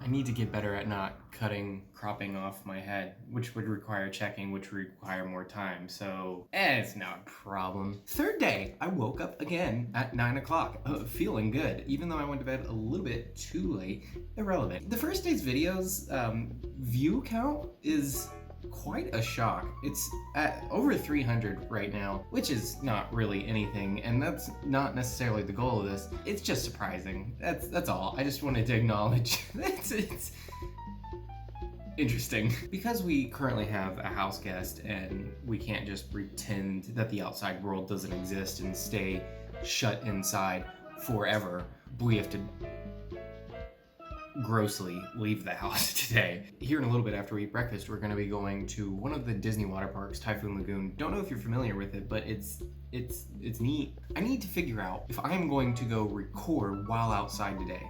I need to get better at not cropping off my head, which would require checking, which would require more time. So, it's not a problem. Third day, I woke up again at 9 o'clock, feeling good, even though I went to bed a little bit too late. Irrelevant. The first day's videos view count is quite a shock. It's at over 300 right now, which is not really anything, and that's not necessarily the goal of this. It's just surprising. That's all. I just wanted to acknowledge it's interesting. Because we currently have a house guest and we can't just pretend that the outside world doesn't exist and stay shut inside forever, we have to grossly leave the house today. Here in a little bit after we eat breakfast, we're gonna be going to one of the Disney water parks, Typhoon Lagoon. Don't know if you're familiar with it, but it's neat. I need to figure out if I'm going to go record while outside today.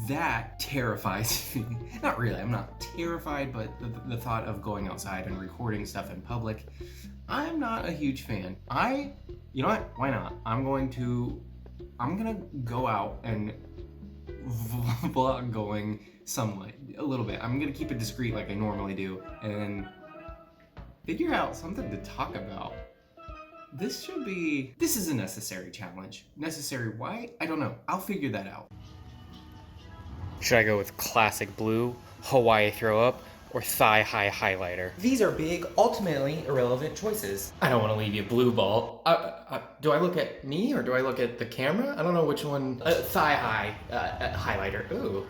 That terrifies me. Not really, I'm not terrified, but the thought of going outside and recording stuff in public, I'm not a huge fan. You know what, why not? I'm gonna go out and vlog going somewhat, a little bit. I'm gonna keep it discreet like I normally do, and then figure out something to talk about. This is a necessary challenge. Necessary why? I don't know. I'll figure that out. Should I go with classic blue, Hawaii throw up, or thigh high highlighter? These are big, ultimately irrelevant choices. I don't want to leave you blue ball. Do I look at me or do I look at the camera? I don't know which one. Thigh high highlighter. Ooh,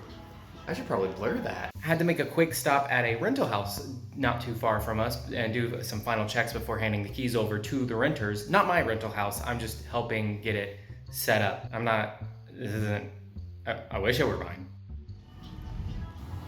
I should probably blur that. I had to make a quick stop at a rental house not too far from us and do some final checks before handing the keys over to the renters. Not my rental house, I'm just helping get it set up. I wish it were mine.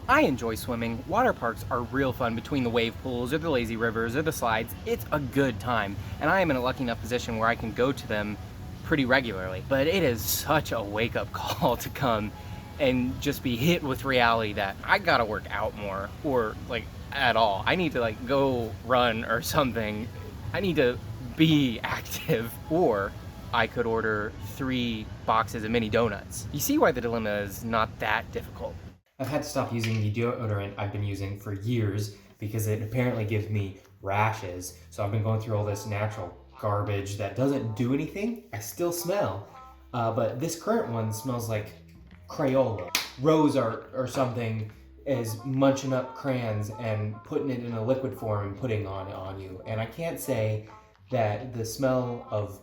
I enjoy swimming. Water parks are real fun between the wave pools or the lazy rivers or the slides. It's a good time, and I am in a lucky enough position where I can go to them pretty regularly. But it is such a wake-up call to come and just be hit with reality that I gotta work out more, or like at all. I need to like go run or something. I need to be active, or I could order 3 boxes of mini donuts. You see why the dilemma is not that difficult. I've had to stop using the deodorant I've been using for years because it apparently gives me rashes. So I've been going through all this natural garbage that doesn't do anything. I still smell, but this current one smells like Crayola. Rose or something is munching up crayons and putting it in a liquid form and putting on you. And I can't say that the smell of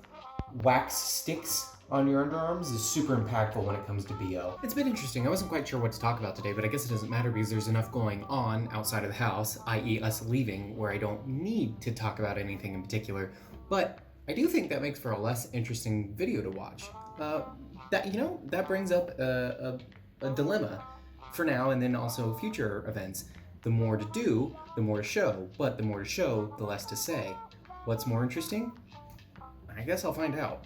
wax sticks on your underarms is super impactful when it comes to BO. It's been interesting. I wasn't quite sure what to talk about today, but I guess it doesn't matter because there's enough going on outside of the house, i.e. us leaving, where I don't need to talk about anything in particular. But I do think that makes for a less interesting video to watch. That brings up a dilemma for now and then also future events. The more to do, the more to show, but the more to show, the less to say. What's more interesting? I guess I'll find out.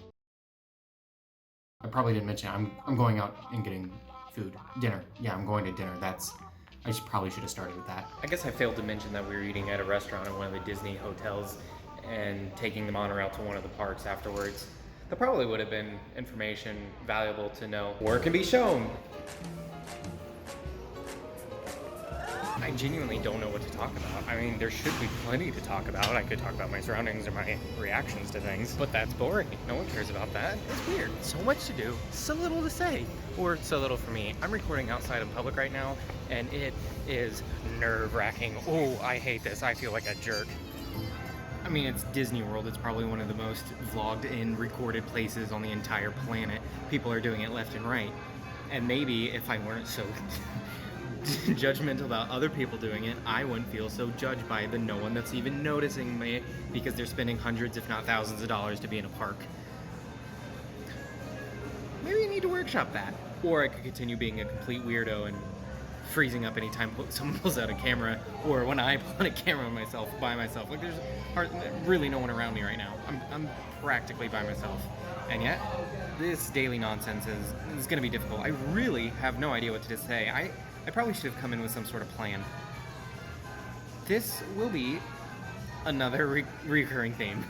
I probably didn't mention I'm going out and getting food. Dinner. Yeah, I'm going to dinner. Probably should have started with that. I guess I failed to mention that we were eating at a restaurant in one of the Disney hotels and taking the monorail to one of the parks afterwards. That probably would have been information valuable to know. Where it can be shown. I genuinely don't know what to talk about. I mean, there should be plenty to talk about. I could talk about my surroundings or my reactions to things, but that's boring. No one cares about that. It's weird. So much to do, so little to say. Or so little for me. I'm recording outside in public right now, and it is nerve-wracking. Oh, I hate this. I feel like a jerk. I mean, it's Disney World. It's probably one of the most vlogged in, recorded places on the entire planet. People are doing it left and right. And maybe if I weren't so judgmental about other people doing it, I wouldn't feel so judged by the no one that's even noticing me because they're spending hundreds if not thousands of dollars to be in a park. Maybe I need to workshop that. Or I could continue being a complete weirdo and freezing up anytime someone pulls out a camera, or when I pull out a camera by myself. Like, there's really no one around me right now. I'm practically by myself. And yet, this daily nonsense is gonna be difficult. I really have no idea what to say. I probably should have come in with some sort of plan. This will be another recurring theme.